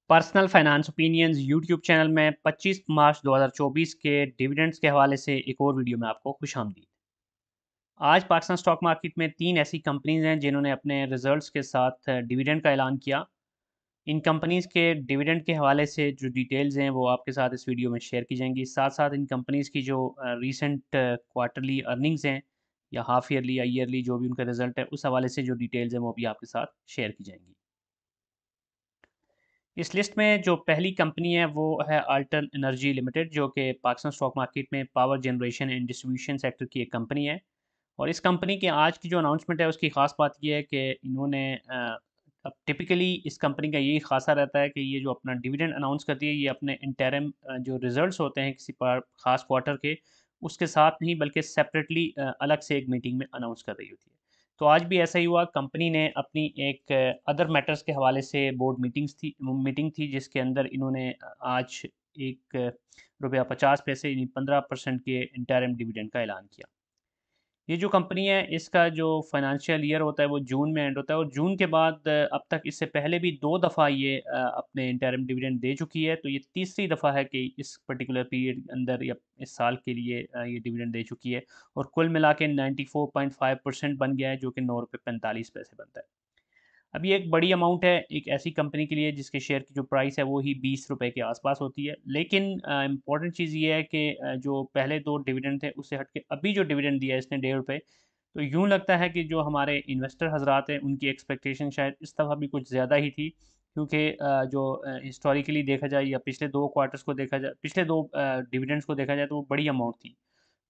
Personal finance opinions YouTube channel में 25 मार्च 2024 के dividends के हवाले से एक और वीडियो में आपको खुशामदीद। आज पाकिस्तान स्टॉक मार्केट में 3 ऐसी कंपनीज़ हैं जिन्होंने अपने रिजल्ट्स के साथ डिविडेंड का ऐलान किया। इन कंपनीज़ के डिविडेंड के हवाले से जो डिटेल्स हैं वो आपके साथ इस वीडियो में शेयर की जाएंगी। साथ साथ इन कंपनीज़ की जो रीसेंट क्वार्टरली अर्निंग्स हैं या हाफ ईयरली या ईयरली जो भी उनका रिजल्ट है उस हवाले से जो डिटेल्स हैं वो भी आपके साथ शेयर की जाएंगी। इस लिस्ट में जो पहली कंपनी है वो है अल्टन एनर्जी लिमिटेड, जो कि पाकिस्तान स्टॉक मार्केट में power generation and distribution sector की एक कंपनी है। और इस कंपनी के आज की जो अनाउंसमेंट है उसकी ख़ास बात ये है कि इन्होंने अब टिपिकली इस कंपनी का यही खासा रहता है कि ये जो अपना डिविडेंड अनाउंस करती है ये अपने इंटरम जो रिजल्ट्स होते हैं किसी पर ख़ास क्वार्टर के उसके साथ नहीं बल्कि सेपरेटली अलग से एक मीटिंग में अनाउंस कर रही होती है। तो आज भी ऐसा ही हुआ। कंपनी ने अपनी एक अदर मैटर्स के हवाले से बोर्ड मीटिंग थी जिसके अंदर इन्होंने आज एक रुपया 50 पैसे यानी 15% के इंटरम डिविडेंड का ऐलान किया। ये जो कंपनी है इसका जो फाइनेंशियल ईयर होता है वो जून में एंड होता है और जून के बाद अब तक इससे पहले भी 2 दफ़ा ये अपने इंटरिम डिविडेंड दे चुकी है। तो ये तीसरी दफ़ा है कि इस पर्टिकुलर पीरियड के अंदर या इस साल के लिए ये डिविडेंड दे चुकी है। और कुल मिला के 94.5% बन गया है, जो कि 9 रुपये 45 पैसे बनता है। अब ये एक बड़ी अमाउंट है एक ऐसी कंपनी के लिए जिसके शेयर की जो प्राइस है वो ही 20 रुपए के आसपास होती है। लेकिन इम्पॉर्टेंट चीज़ ये है कि जो पहले 2 डिविडेंड थे उससे हट के अभी जो डिविडेंड दिया है इसने 1.5 रुपए, तो यूँ लगता है कि जो हमारे इन्वेस्टर हज़रात हैं उनकी एक्सपेक्टेशन शायद इस दफ़ा भी कुछ ज़्यादा ही थी। क्योंकि जो हिस्टोरिकली देखा जाए या पिछले 2 क्वार्टर्स को देखा जाए, पिछले 2 डिविडेंड्स को देखा जाए तो वो बड़ी अमाउंट थी।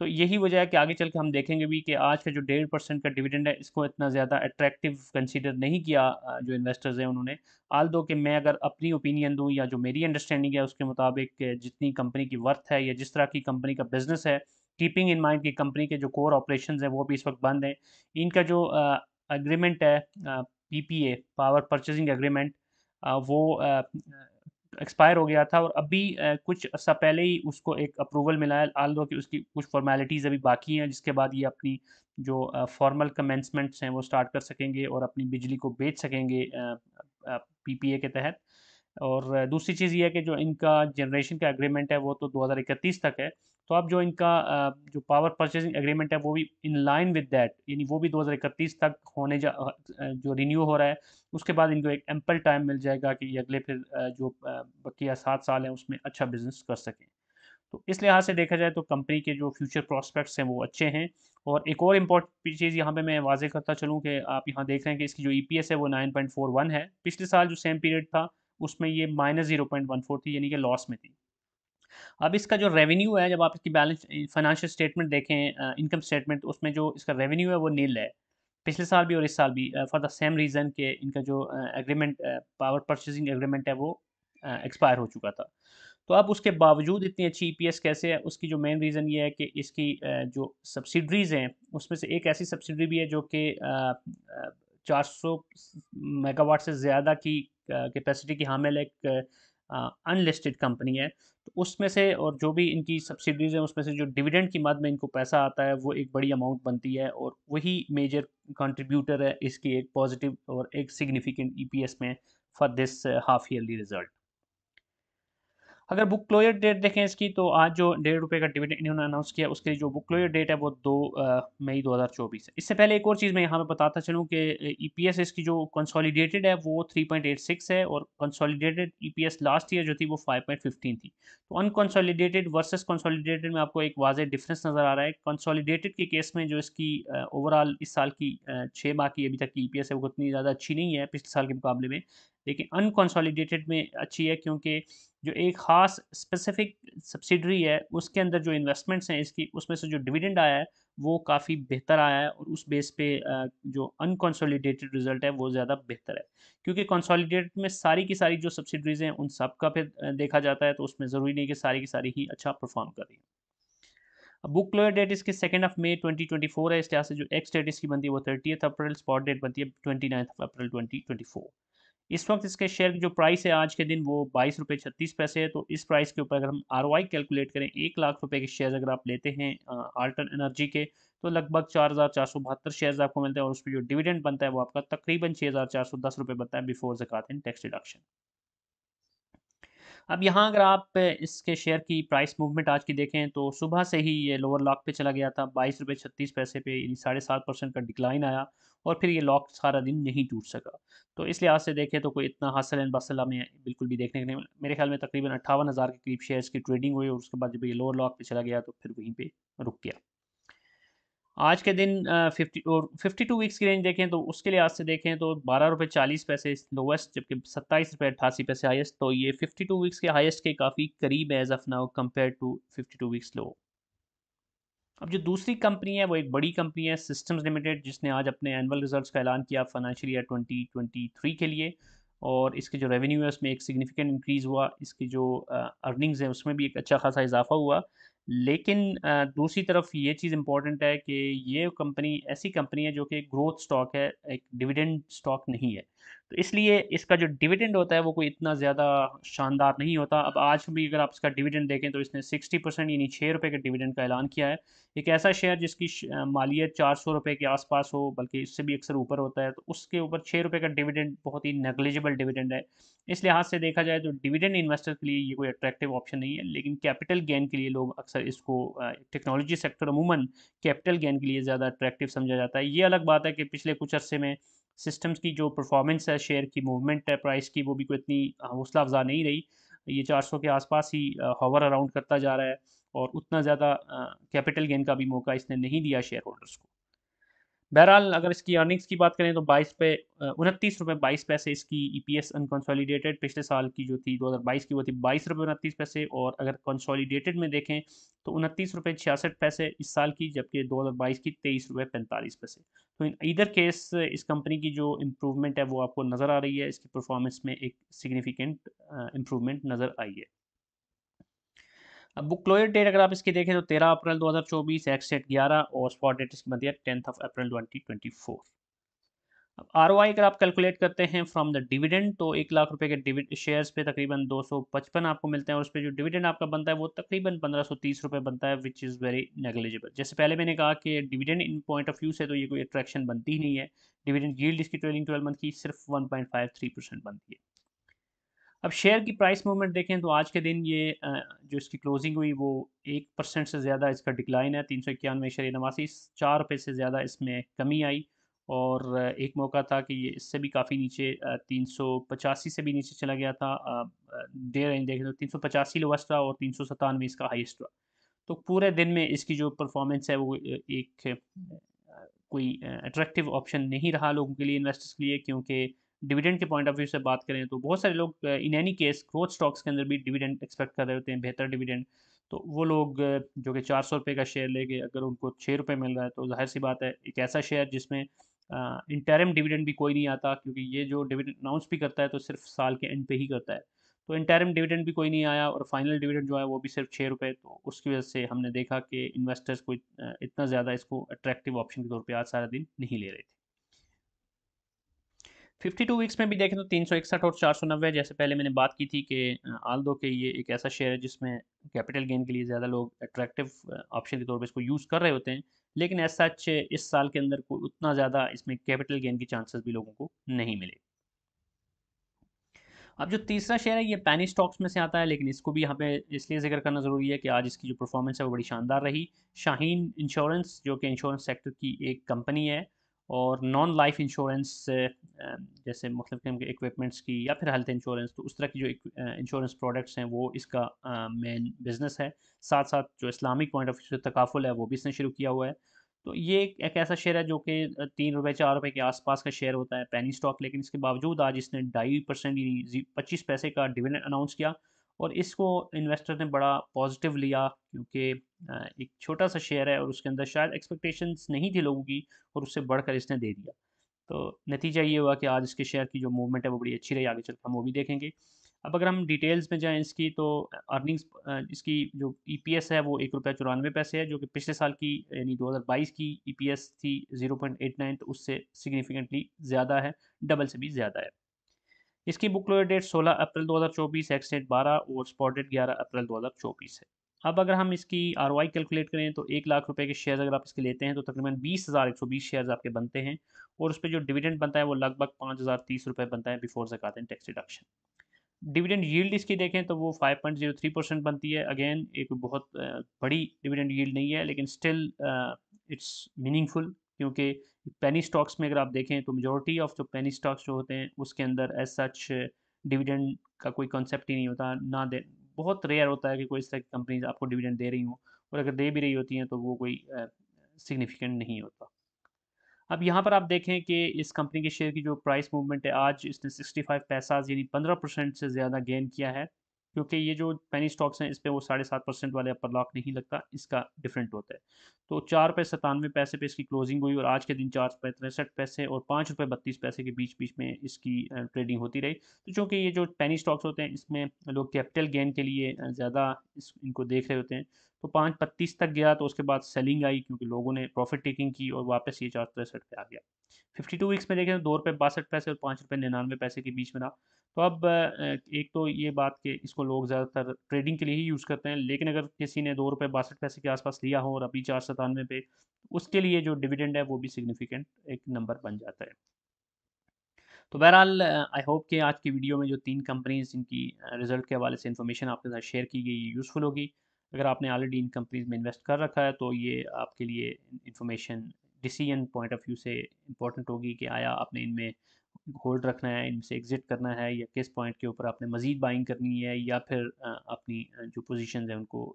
तो यही वजह है कि आगे चल के हम देखेंगे भी कि आज का जो 1.5% का डिविडेंड है इसको इतना ज़्यादा अट्रैक्टिव कंसीडर नहीं किया जो इन्वेस्टर्स हैं उन्होंने। आल दो कि मैं अगर अपनी ओपिनियन दूँ या जो मेरी अंडरस्टैंडिंग है उसके मुताबिक जितनी कंपनी की वर्थ है या जिस तरह की कंपनी का बिज़नेस है, कीपिंग इन माइंड कि कंपनी के जो कोर ऑपरेशंस हैं वो भी इस वक्त बंद हैं। इनका जो एग्रीमेंट है पीपीए पावर परचेजिंग एग्रीमेंट वो एक्सपायर हो गया था और अभी कुछ अर्सा पहले ही उसको एक अप्रूवल मिला है। आल्दो कि उसकी कुछ फॉर्मेलिटीज़ अभी बाकी हैं जिसके बाद ये अपनी जो फॉर्मल कमेंसमेंट्स हैं वो स्टार्ट कर सकेंगे और अपनी बिजली को बेच सकेंगे पीपीए के तहत। और दूसरी चीज़ ये है कि जो इनका जनरेशन का एग्रीमेंट है वो तो 2031 तक है। तो अब जो इनका जो पावर परचेजिंग एग्रीमेंट है वो भी इन लाइन विद दैट यानी वो भी 2031 तक जो रिन्यू हो रहा है। उसके बाद इनको एक एम्पल टाइम मिल जाएगा कि ये अगले फिर जो बकिया 7 साल हैं उसमें अच्छा बिज़नेस कर सकें। तो इस लिहाज से देखा जाए तो कंपनी के जो फ्यूचर प्रॉस्पेक्ट्स हैं वो अच्छे हैं। और एक और इम्पोर्टेंट चीज़ यहाँ पे मैं वाज़ेह करता चलूँ कि आप यहाँ देख रहे हैं कि इसकी जो ईपीएस है वो 9.41 है। पिछले साल जो सेम पीरियड था उसमें ये -0.14 थी यानी कि लॉस में थी। अब इसका जो रेवेन्यू है जब आप इसकी बैलेंस फाइनेंशियल स्टेटमेंट देखें इनकम स्टेटमेंट उसमें जो इसका रेवेन्यू है वो नील है। पिछले साल भी और इस साल भी फॉर द सेम रीज़न कि इनका जो एग्रीमेंट पावर परचेजिंग एग्रीमेंट है वो एक्सपायर हो चुका था। तो अब उसके बावजूद इतनी अच्छी ईपीएस कैसे है उसकी जो मेन रीज़न ये है कि इसकी जो सब्सिडरीज़ हैं उसमें से एक ऐसी सब्सिडरी भी है जो कि 400 मेगावाट से ज़्यादा की कैपेसिटी की हामिल एक अनलिस्टेड कंपनी है। तो उसमें से और जो भी इनकी सब्सिडीज़ हैं उसमें से जो डिविडेंड की मद में इनको पैसा आता है वो एक बड़ी अमाउंट बनती है और वही मेजर कंट्रीब्यूटर है इसकी एक पॉजिटिव और एक सिग्निफिकेंट ईपीएस में for this half yearly result. अगर बुक क्लोजर डेट देखें इसकी तो आज जो 1.5 रुपये का डिविडेंड इन्होंने अनाउंस किया उसके लिए जो बुक क्लोजर डेट है वो 2 मई 2024 है। इससे पहले एक और चीज़ मैं यहाँ पे बताता चलूँ कि ईपीएस इसकी जो कंसोलिडेटेड है वो 3.86 है और कंसोलिडेटेड ईपीएस लास्ट ईयर जो थी वो 5.15 थी। तो अनकंसोलिडेटेड वर्सेस कंसोलिडेटेड में आपको एक वाज़ेह डिफरेंस नज़र आ रहा है। कंसोलिडेटेड के केस में जो इसकी ओवरऑल इस साल की 6 माह की अभी तक की ईपीएस है वो उतनी ज़्यादा अच्छी नहीं है पिछले साल के मुकाबले में। लेकिन अनकंसोलिडेटेड में अच्छी है क्योंकि जो एक ख़ास स्पेसिफ़िक सब्सिडरी है, उसके अंदर जो इन्वेस्टमेंट्स हैं इसकी, उसमें से जो डिविडेंड आया है, वो काफ़ी बेहतर आया है और उस बेस पे जो अनकंसोलिडेटेड रिज़ल्ट है, वो ज़्यादा बेहतर है। क्योंकि कंसोलिडेटेड में सारी की सारी जो सब्सिडरीज़ हैं, उन सब का फिर देखा जाता है, तो उसमें ज़रूरी नहीं कि सारी की सारी ही अच्छा परफ़ॉर्म कर रही हैं। अब बुक क्लोज़र डेट इसकी 2 ऑफ मई 2024 है, इस लिहाज से जो एक्स डेट इसकी बनती है, वो 30th अप्रैल, स्पॉट डेट बनती है 29th ऑफ अप्रैल 2024। इस वक्त इसके शेयर की जो प्राइस है आज के दिन वो 22 रुपये 36 पैसे है। तो इस प्राइस के ऊपर अगर हम आरओआई कैलकुलेट करें 1 लाख रुपए के शेयर अगर आप लेते हैं आल्टन एनर्जी के तो लगभग 4,472 शेयर्स आपको मिलते हैं और उस पर जो डिविडेंड बनता है वो आपका तकरीबन 6,410 रुपये बनता है बिफोर ज़कात एंड टैक्स डिडक्शन। अब यहाँ अगर आप इसके शेयर की प्राइस मूवमेंट आज की देखें तो सुबह से ही ये लोअर लॉक पे चला गया था, 22 रुपये 36 पैसे पे, यानी 7.5% का डिक्लाइन आया और फिर ये लॉक सारा दिन नहीं टूट सका। तो इस लिहाज से देखें तो कोई इतना हसल एंड बसल हमें बिल्कुल भी देखने को नहीं मिला। मेरे ख्याल में तकरीबन 58,000 के करीब शेयर्स की ट्रेडिंग हुई और उसके बाद जब ये लोअर लॉक पे चला गया तो फिर वहीं पे रुक गया। आज के दिन 52 वीक्स की रेंज देखें तो उसके लिहाज से देखें तो 12 रुपये 40 पैसे लोवेस्ट, जबकि 27 रुपये 88 पैसे हाईएस्ट। तो ये 52 वीक्स के हाईएस्ट के काफ़ी करीब है as of now compare to 52 weeks low. अब जो दूसरी कंपनी है वो एक बड़ी कंपनी है सिस्टम्स लिमिटेड, जिसने आज अपने एनुअल रिजल्ट्स का ऐलान किया फाइनेंशियल ईयर 2023 के लिए। और इसके जो रेवेन्यू है उसमें एक सिग्निफिकेंट इंक्रीज़ हुआ, इसकी जो अर्निंग्स है उसमें भी एक अच्छा खासा इजाफा हुआ। लेकिन दूसरी तरफ ये चीज़ इंपॉर्टेंट है कि ये कंपनी ऐसी कंपनी है जो कि ग्रोथ स्टॉक है, एक डिविडेंड स्टॉक नहीं है। तो इसलिए इसका जो डिविडेंड होता है वो कोई इतना ज़्यादा शानदार नहीं होता। अब आज भी अगर आप इसका डिविडेंड देखें तो इसने 60% यानी 6 रुपये के डिविडेंड का ऐलान किया है। एक ऐसा शेयर जिसकी मालियत 400 रुपये के आसपास हो, बल्कि इससे भी अक्सर ऊपर होता है, तो उसके ऊपर 6 रुपये का डिविडेंड बहुत ही नेग्लिजिबल डिविडेंड है। इस लिहाज से देखा जाए तो डिविडेंड इन्वेस्टर के लिए ये कोई अट्रैक्टिव ऑप्शन नहीं है, लेकिन कैपिटल गेन के लिए लोग अक्सर इसको टेक्नोलॉजी सेक्टर अमूमन कैपिटल गेन के लिए ज़्यादा अट्रैक्टिव समझा जाता है। ये अलग बात है कि पिछले कुछ अरसे में सिस्टम्स की जो परफॉर्मेंस है, शेयर की मूवमेंट है प्राइस की, वो भी कोई इतनी हौसला अफजा नहीं रही। ये 400 के आसपास ही हॉवर अराउंड करता जा रहा है और उतना ज़्यादा कैपिटल गेन का भी मौका इसने नहीं दिया शेयर होल्डर्स को। बहरहाल अगर इसकी अर्निंग्स की बात करें तो 29 रुपये 22 पैसे इसकी ईपीएस अनकंसोलिडेटेड पिछले साल की जो थी 2022 की, वो थी 22 रुपये 29 पैसे। और अगर कंसोलिडेटेड में देखें तो 29 रुपये 66 पैसे इस साल की, जबकि 2022 की 23 रुपये 45 पैसे। तो इन ईदर केस इस कंपनी की जो इम्प्रूवमेंट है वो आपको नज़र आ रही है, इसकी परफॉर्मेंस में एक सिग्निफिकेंट इम्प्रूवमेंट नज़र आई है। अब बुक क्लोजर डेट अगर आप इसकी देखें तो 13 अप्रैल 2024, एक्स डेट 11 और स्पॉट डेट इसकी बनती है 10 अप्रैल 2024। अब आरओआई अगर आप कैलकुलेट करते हैं फ्रॉम द डिविडेंड तो 1 लाख रुपए के डिविड शेयर्स पे तकरीबन 255 आपको मिलते हैं और उस पर जो डिविडेंड आपका बनता है वो तकरीबन 1530 रुपये बनता है, विच इज़ वेरी नेग्लिजिबल। जैसे पहले मैंने कहा कि dividend in point of view से तो ये कोई अट्रैक्शन बनती ही नहीं है। डिविडेंड यील्ड इसकी ट्रेलिंग 12 मंथ की सिर्फ 1.53% बनती है। अब शेयर की प्राइस मूवमेंट देखें तो आज के दिन ये जो इसकी क्लोजिंग हुई वो 1% से ज़्यादा इसका डिक्लाइन है, 391.89, 4 रुपये से ज़्यादा इसमें कमी आई। और एक मौका था कि ये इससे भी काफ़ी नीचे 385 से भी नीचे चला गया था। डे रेंज देखें तो 385 लोवेस्ट रहा और 397 इसका हाईएस्ट रहा। तो पूरे दिन में इसकी जो परफॉर्मेंस है वो एक कोई अट्रैक्टिव ऑप्शन नहीं रहा लोगों के लिए, इन्वेस्टर्स के लिए, क्योंकि डिविडेंड के पॉइंट ऑफ व्यू से बात करें तो बहुत सारे लोग in any case growth stocks के अंदर भी डिविडेंड एक्सपेक्ट कर रहे होते हैं, बेहतर डिविडेंड। तो वो लोग जो कि 400 रुपये का शेयर लेके अगर उनको 6 रुपये मिल रहा है तो जाहिर सी बात है एक ऐसा शेयर जिसमें इंटरिम डिविडेंड भी कोई नहीं आता, क्योंकि ये जो डिविडेंड अनाउंस भी करता है तो सिर्फ साल के एंड पे ही करता है। तो इंटरिम डिविडेंड भी कोई नहीं आया और फाइनल डिविडेंड जो है वो भी सिर्फ 6 रुपये। तो उसकी वजह से हमने देखा कि इन्वेस्टर्स को इतना ज़्यादा इसको अट्रैक्टिव ऑप्शन के तौर पे आज सारा दिन नहीं ले रहे थे। 52 वीक्स में भी देखें तो 361 और 490, जैसे पहले मैंने बात की थी कि आल दो के ये एक ऐसा शेयर है जिसमें कैपिटल गेन के लिए ज़्यादा लोग अट्रैक्टिव ऑप्शन के तौर पे इसको यूज़ कर रहे होते हैं, लेकिन एज सच इस साल के अंदर कोई उतना ज़्यादा इसमें कैपिटल गेन के चांसेस भी लोगों को नहीं मिले। अब जो तीसरा शेयर है ये पैनी स्टॉक्स में से आता है, लेकिन इसको भी यहाँ पे इसलिए जिक्र करना ज़रूरी है कि आज इसकी जो परफॉर्मेंस है वो बड़ी शानदार रही। शाहीन इंश्योरेंस जो कि इंश्योरेंस सेक्टर की एक कंपनी है और नॉन लाइफ इंश्योरेंस जैसे मुख्तलिफ किस्म के इक्विपमेंट्स की या फिर हेल्थ इंश्योरेंस, तो उस तरह की जो इंश्योरेंस प्रोडक्ट्स हैं वो इसका मेन बिजनेस है। साथ साथ जो इस्लामिक पॉइंट ऑफ व्यू से तकाफुल है वो भी इसने शुरू किया हुआ है। तो ये एक ऐसा शेयर है जो कि 3 रुपये 4 रुपये के आसपास का शेयर होता है पैनी स्टॉक, लेकिन इसके बावजूद आज इसने 2.5% यानी 25 पैसे का डिविडेंड अनाउंस किया। और इसको इन्वेस्टर ने बड़ा पॉजिटिव लिया, क्योंकि एक छोटा सा शेयर है और उसके अंदर शायद एक्सपेक्टेशंस नहीं थी लोगों की और उससे बढ़कर इसने दे दिया। तो नतीजा ये हुआ कि आज इसके शेयर की जो मूवमेंट है वो बड़ी अच्छी रही, आगे चलकर हम वो भी देखेंगे। अब अगर हम डिटेल्स में जाएँ इसकी तो अर्निंग्स इसकी जो ईपीएस है वो 1 रुपया 94 पैसे है, जो कि पिछले साल की यानी 2022 की ईपीएस थी 0.89, तो उससे सिग्निफिकेंटली ज़्यादा है, डबल से भी ज़्यादा है। इसकी बुक क्लोज डेट 16 अप्रैल 2024, एक्स डेट 12 और स्पॉट डेट 11 अप्रैल 2024 है। अब अगर हम इसकी आरओआई कैलकुलेट करें तो 1 लाख रुपए के शेयर अगर आप इसके लेते हैं तो तकरीबन 20,120 शेयर आपके बनते हैं और उस पर जो डिविडेंड बनता है वो लगभग 5,030 रुपये बनता है बिफोर ज़कात and tax deduction. Dividend yield इसकी देखें तो वो 5.03% बनती है। अगेन एक बहुत बड़ी डिविडेंड यील्ड नहीं है, लेकिन स्टिल इट्स मीनिंगफुल, क्योंकि पेनी स्टॉक्स में अगर आप देखें तो मेजॉरिटी ऑफ जो पेनी स्टॉक्स जो होते हैं उसके अंदर एज सच डिविडेंड का कोई कॉन्सेप्ट ही नहीं होता। ना दे, बहुत रेयर होता है कि कोई इस तरह की कंपनीज आपको डिविडेंड दे रही हों, और अगर दे भी रही होती हैं तो वो कोई सिग्निफिकेंट नहीं होता। अब यहाँ पर आप देखें कि इस कंपनी के शेयर की जो प्राइस मूवमेंट है, आज इसने 65 पैसा यानी 15% से ज़्यादा गेन किया है, क्योंकि ये जो पेनी स्टॉक्स हैं इस पे वो 7.5% वाले अपर लॉक नहीं लगता, इसका डिफरेंट होता है। तो 4 रुपये 97 पैसे पे इसकी क्लोजिंग हुई, और आज के दिन 4 रुपये 63 पैसे और 5 रुपये 32 पैसे के बीच बीच में इसकी ट्रेडिंग होती रही। तो चूँकि ये जो पेनी स्टॉक्स होते हैं इसमें लोग कैपिटल गेन के लिए ज़्यादा इनको देख रहे होते हैं, तो 5.32 तक गया, तो उसके बाद सेलिंग आई क्योंकि लोगों ने प्रॉफिट टेकिंग की और वापस ये 4 63 पे आ गया। 52 वीक्स में देखें तो 2 रुपये 62 पैसे और 5 रुपये 99 पैसे के बीच में रहा। तो अब एक तो ये बात कि इसको लोग ज़्यादातर ट्रेडिंग के लिए ही यूज़ करते हैं, लेकिन अगर किसी ने 2 रुपये 62 पैसे के आसपास लिया हो और अभी 4 97 पे, उसके लिए जो डिविडेंड है वो भी सिग्निफिकेंट एक नंबर बन जाता है। तो बहरहाल आई होप कि आज की वीडियो में जो 3 कंपनीज़ जिनकी रिज़ल्ट के हवाले से इन्फॉर्मेशन आपके साथ शेयर की गई ये यूज़फुल होगी। अगर आपने ऑलरेडी इन कंपनीज़ में इन्वेस्ट कर रखा है तो ये आपके लिए information decision point of view से इम्पोर्टेंट होगी कि आया आपने इनमें होल्ड रखना है, इनसे एग्ज़िट करना है, या किस पॉइंट के ऊपर आपने मज़ीद बाइंग करनी है, या फिर अपनी जो पोज़ीशंस हैं उनको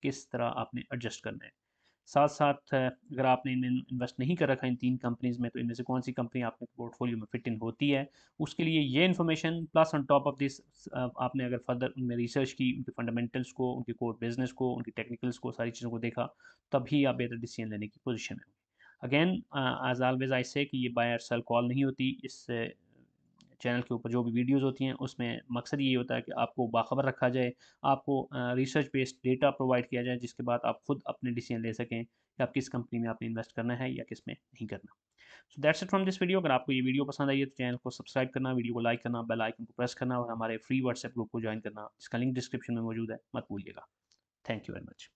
किस तरह आपने एडजस्ट करना है। साथ साथ अगर आपने इनमें इन्वेस्ट नहीं कर रखा इन 3 कंपनीज़ में, तो इनमें से कौन सी कंपनी आपके पोर्टफोलियो में फिट इन होती है, उसके लिए ये information plus on top of this आपने अगर फर्दर उनमें रिसर्च की, उनके फंडामेंटल्स को, उनके कोर बिजनेस को, उनकी टेक्निकल्स को, सारी चीज़ों को देखा, तभी आप बेहतर डिसीजन लेने की पोजीशन में होंगे। अगेन एज ऑलवेज आई से कि ये बाय और सेल कॉल नहीं होती। इस चैनल के ऊपर जो भी वीडियोज़ होती हैं उसमें मकसद ये होता है कि आपको बाखबर रखा जाए, आपको रिसर्च बेस्ड डेटा प्रोवाइड किया जाए, जिसके बाद आप खुद अपने डिसीजन ले सकें कि आप किस कंपनी में आपने इन्वेस्ट करना है या किस में नहीं करना। So that's it from this video. अगर आपको ये वीडियो पसंद आई है तो चैनल को सब्सक्राइब करना, वीडियो को लाइक करना, बेल आइकन को प्रेस करना और हमारे फ्री व्हाट्सएप ग्रुप को ज्वाइन करना, जिसका लिंक डिस्क्रिप्शन में मौजूद है, मत भूलिएगा। Thank you very much.